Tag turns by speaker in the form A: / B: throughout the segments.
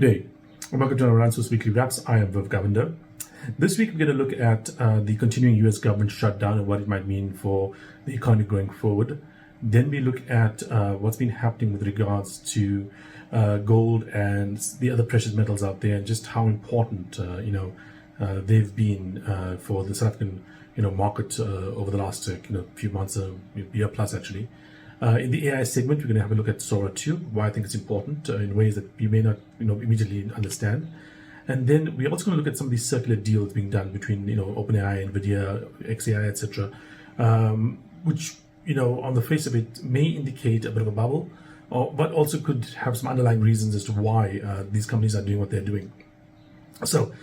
A: Good day. Welcome to Ranso's Weekly Wraps. I am Viv Govender. This week we're going to look at the continuing US government shutdown and what it might mean for the economy going forward. Then we look at what's been happening with regards to gold and the other precious metals out there, and just how important they've been for the South African market over the last few months, year plus actually. In the AI segment, we're going to have a look at Sora 2, why I think it's important in ways that you may not immediately understand. And then we're also going to look at some of these circular deals being done between OpenAI, NVIDIA, XAI, etc., which on the face of it may indicate a bit of a bubble, but also could have some underlying reasons as to why these companies are doing what they're doing. So,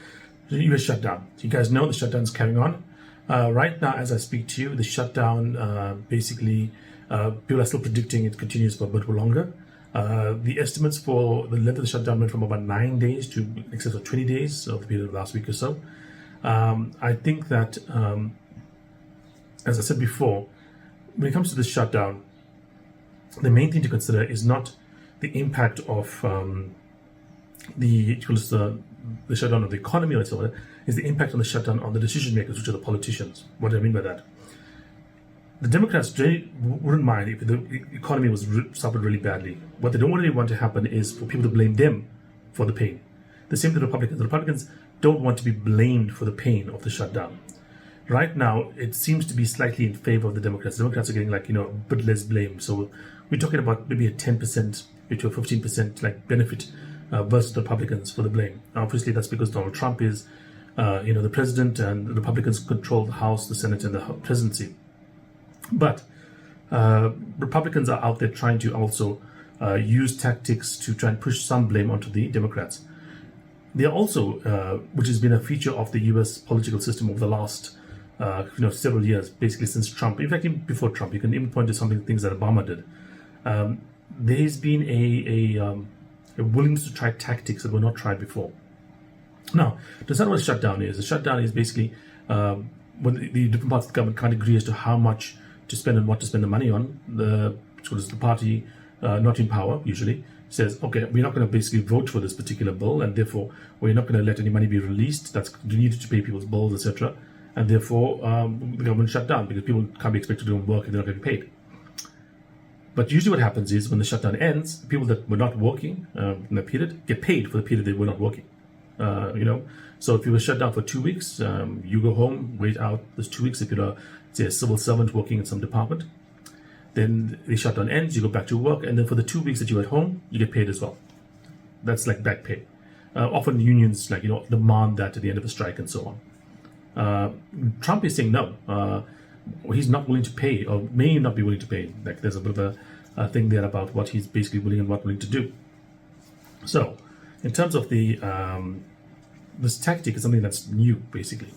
A: the US shutdown. You guys know the shutdown is carrying on. Right now, as I speak to you, the shutdown basically, people are still predicting it continues for a bit longer. The estimates for the length of the shutdown went from about 9 days to in excess of 20 days of the period of last week or so. I think that, as I said before, when it comes to this shutdown, the main thing to consider is not the impact of the shutdown of the economy or so on, is the impact on the shutdown on the decision makers, which are the politicians. What do I mean by that? The Democrats wouldn't mind if the economy was suffered really badly. What they don't really want to happen is for people to blame them for the pain. The same with the Republicans. The Republicans don't want to be blamed for the pain of the shutdown. Right now, it seems to be slightly in favor of the Democrats. The Democrats are getting a bit less blame. So we're talking about maybe a 10% to a 15% benefit versus the Republicans for the blame. Obviously, that's because Donald Trump is the president, and the Republicans control the House, the Senate, and the presidency. But Republicans are out there trying to also use tactics to try and push some blame onto the Democrats. They are also, which has been a feature of the U.S. political system over the last several years, basically since Trump. In fact, even before Trump, you can even point to things that Obama did. There's been a willingness to try tactics that were not tried before. Now, to understand what a shutdown is, a shutdown is basically when the different parts of the government can't agree as to how much to spend and what to spend the money on. The party not in power usually says, okay, we're not going to basically vote for this particular bill, and therefore we're not going to let any money be released that's needed to pay people's bills, etc. And therefore the government shut down because people can't be expected to do work if they're not getting paid. But usually what happens is when the shutdown ends, people that were not working in the period get paid for the period they were not working. So if you were shut down for 2 weeks, you go home, wait out those 2 weeks. If you're say a civil servant working in some department, then the shutdown ends, you go back to work, and then for the 2 weeks that you're at home, you get paid as well. That's like back pay. Often unions demand that at the end of a strike and so on. Trump is saying no. He's not willing to pay, or may not be willing to pay. There's a bit of a thing there about what he's basically willing and not willing to do. So, in terms of the this tactic is something that's new, basically.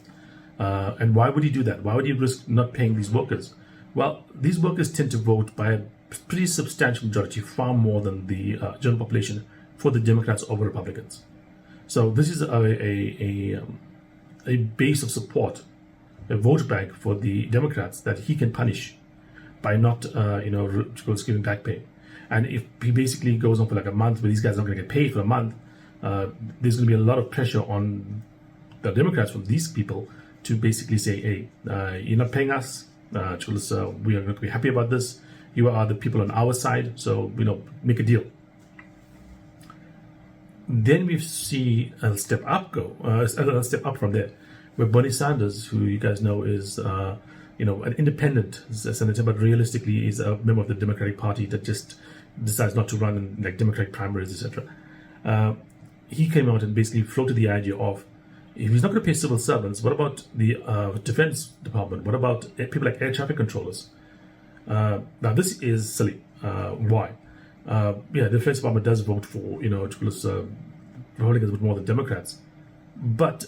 A: And why would he do that? Why would he risk not paying these workers? Well, these workers tend to vote by a pretty substantial majority, far more than the general population, for the Democrats over Republicans. So this is a base of support, a vote bank for the Democrats that he can punish by not, giving back pay. And if he basically goes on for a month where these guys are not going to get paid for a month, there's going to be a lot of pressure on the Democrats from these people to basically say, hey, you're not paying us, we are not going to be happy about this, you are the people on our side, so make a deal. Then we see a step up from there, where Bernie Sanders, who you guys know is an independent senator, but realistically is a member of the Democratic Party that just decides not to run in Democratic primaries, etc. He came out and basically floated the idea of, if he's not going to pay civil servants, what about the Defense Department? What about people like air traffic controllers? Now, this is silly. Why? The Defense Department does vote for, Republicans vote more than Democrats. But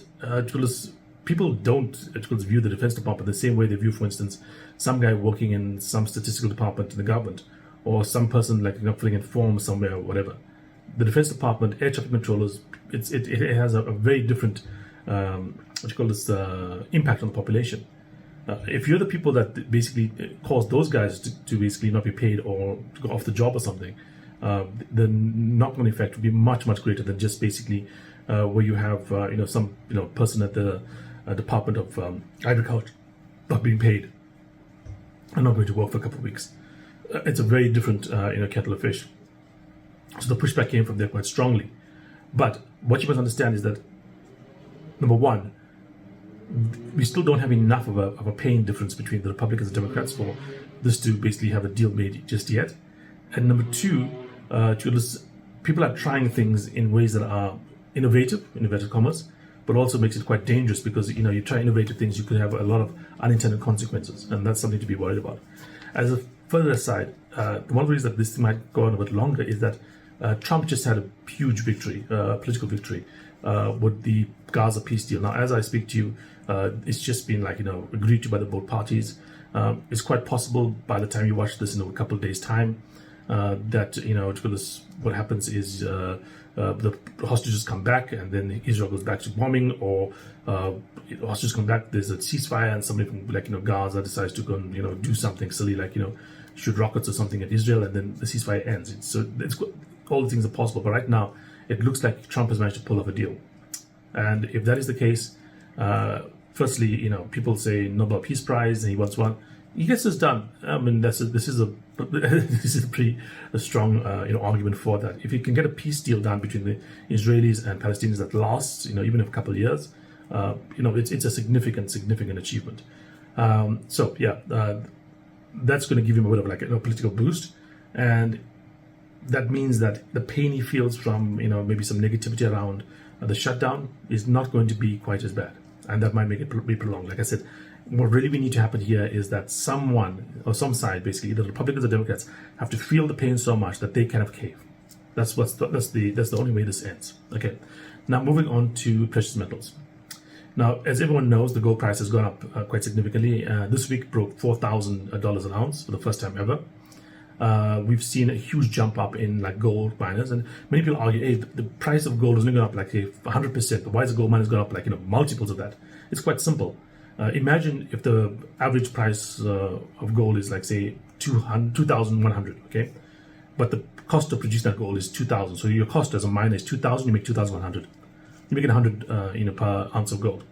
A: people don't view the Defense Department the same way they view, for instance, some guy working in some statistical department in the government, or some person filling in forms somewhere or whatever. The Defense Department, air traffic controllers, it has a very different impact on the population. If you're the people that basically cause those guys to basically not be paid or to go off the job or something, the knock-on effect would be much greater than just basically where you have some person at the Department of Agriculture not being paid and not going to work for a couple of weeks. It's a very different kettle of fish. So the pushback came from there quite strongly. But what you must understand is that, number one, we still don't have enough of a paying difference between the Republicans and Democrats for this to basically have a deal made just yet. And number two, people are trying things in ways that are innovative, in inverted commas, but also makes it quite dangerous because you try innovative things, you could have a lot of unintended consequences, and that's something to be worried about. As a further aside, one of the reasons that this might go on a bit longer is that Trump just had a huge victory, political victory, with the Gaza peace deal. Now, as I speak to you, it's just been agreed to by the both parties. It's quite possible by the time you watch this in a couple of days' time that what happens is the hostages come back and then Israel goes back to bombing, or hostages come back, there's a ceasefire, and somebody from Gaza decides to go and do something silly shoot rockets or something at Israel, and then the ceasefire ends. All the things are possible, but right now it looks like Trump has managed to pull off a deal. And if that is the case, firstly, people say Nobel Peace Prize and he wants one. He gets this done. I mean, this is a pretty strong argument for that. If you can get a peace deal done between the Israelis and Palestinians that lasts even a couple of years, it's a significant achievement. That's going to give him a bit of a political boost, and that means that the pain he feels from maybe some negativity around the shutdown is not going to be quite as bad, and that might make it be prolonged. Like I said, what really we need to happen here is that someone or some side, basically either Republicans or Democrats, have to feel the pain so much that they kind of cave. That's the only way this ends. Okay, now moving on to precious metals. Now, as everyone knows, the gold price has gone up quite significantly. This week broke $4,000 an ounce for the first time ever. We've seen a huge jump up in gold miners, and many people argue, hey, the price of gold has only gone up 100%. Why has the gold miners gone up multiples of that? It's quite simple. Imagine if the average price of gold is say 2,100, okay, but the cost of producing that gold is 2,000. So your cost as a miner is 2,000. You make 2,100. You make it 100 per ounce of gold.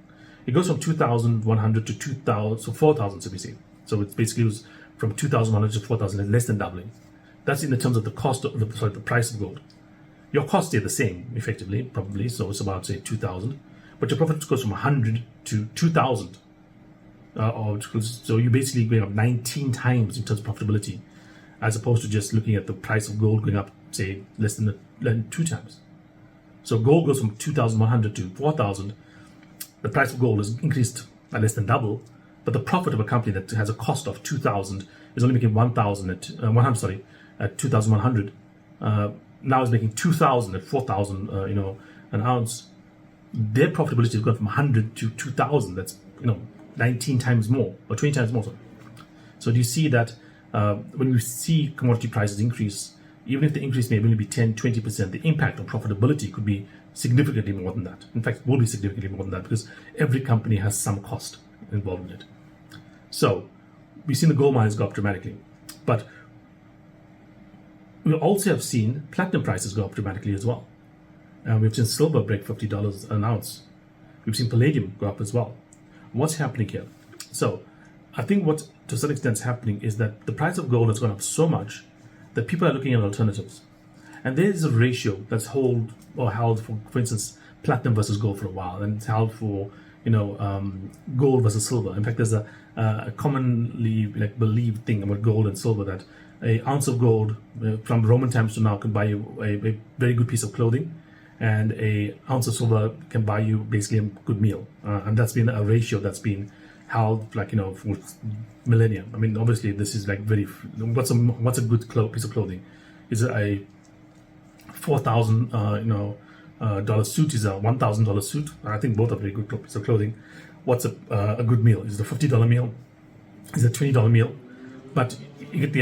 A: It goes from 2,100 to 2,000, so 4,000, so we see. So it basically was from 2,100 to 4,000, less than doubling. That's in the terms of the cost of the price of gold. Your costs stay the same, effectively, probably. So it's about, say, 2,000. But your profit goes from 100 to 2,000. So you're basically going up 19 times in terms of profitability, as opposed to just looking at the price of gold going up, say, less than 2 times. So gold goes from 2,100 to 4,000. The price of gold is increased by less than double, but the profit of a company that has a cost of 2,000 is only making 1,000 at 2,100. Now is making 2,000 at 4,000 an ounce. Their profitability has gone from 100 to 2,000. That's 19 times more, or 20 times more. So do you see that when we see commodity prices increase, even if the increase may only be 10-20%, the impact on profitability could be significantly more than that. In fact, will be significantly more than that, because every company has some cost involved in it. So we've seen the gold mines go up dramatically, but we also have seen platinum prices go up dramatically as well. We've seen silver break $50 an ounce. We've seen palladium go up as well. What's happening here? So I think what to some extent is happening is that the price of gold has gone up so much that people are looking at alternatives. And there is a ratio that's held for instance, platinum versus gold for a while, and it's held for gold versus silver. In fact, there's a commonly believed thing about gold and silver, that an ounce of gold from Roman times to now can buy you a very good piece of clothing, and an ounce of silver can buy you basically a good meal. And that's been a ratio that's been held for millennia. I mean, obviously this is very, what's a good piece of clothing? Is it a $4,000 dollar suit? Is a $1,000 suit? I think both are very good pieces of clothing. What's a good meal? Is it a $50 meal? Is it a $20 meal? But you get the